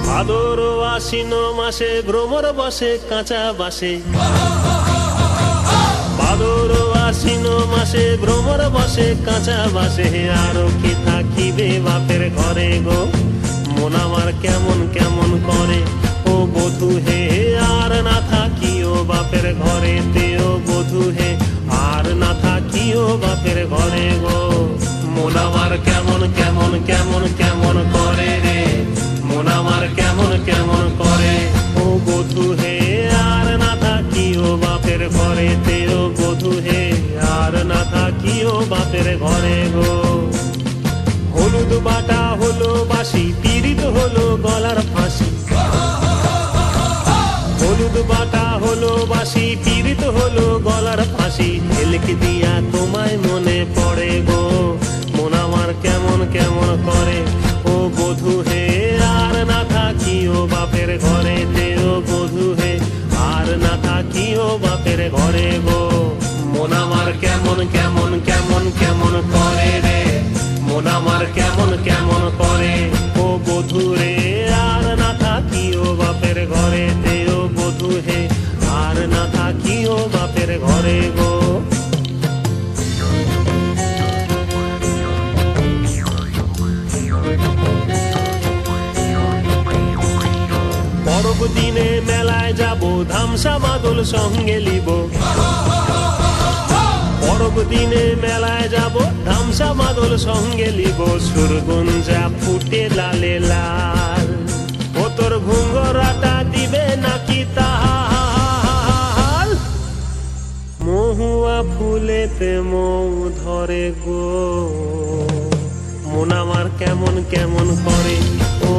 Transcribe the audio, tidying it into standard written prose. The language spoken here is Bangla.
ভাদর আশ্বিন মাসে ভ্রমর বসে কাঁচা বাসে, ভাদর আশ্বিন মাসে ভ্রমর বসে কাঁচা বাসে। আরো কি থাকিবে বাপের ঘরে গো, মন আমার কেমন কেমন করে ও বধূ হে। আর না থাকিও বাপের ঘরে তেও বধূ হে, আর না থাকিও বাপের ঘরে গো। মন আমার কেমন কেমন কেমন কেমন করে রে, মন আমার কেমন কেমন করে ও বধূ হে। আর না থাকিও বাপের ঘরে তেও বধূ হে, আর না থাকিও বাপের ঘরে গো। হলুদ বাটা হলো বাসি, পীড়িত হলো গলার ফাঁসি। হলুদ বাটা হলো বাসি, পীড়িত হলো গলার ফাঁসি। ঝিলক দিয়া তোমায় মনে পড়ে গো, মন আমার কেমন কেমন করে ও বধূ হে। আর না থাকিও বাপের ঘরে তেও বধূ হে, আর না থাকিও বাপের ঘরে গো। মন আমার কেমন কেমন কেমন কেমন করে রে, মন আমার কেমন কেমন করে ও বধূ রে। আর না থাকিও বাপের ঘরে তেও বধূ হে, আর না থাকিও বাপের ঘরে গো। পরব দিনে মেলায় যাব, ধামসা মাদল সঙ্গে লিব। পরব দিনে মেলায় যাব, ধামসা মাদল সঙ্গে লিব। সুরগুঞ্জা ফুটে লালে লাল, ও তোর ঘুঙ্গরাটা দিবে নাকি তাল। মহুয়া ফুলেতে মৌ ধরে গো, মন আমার কেমন কেমন করে ও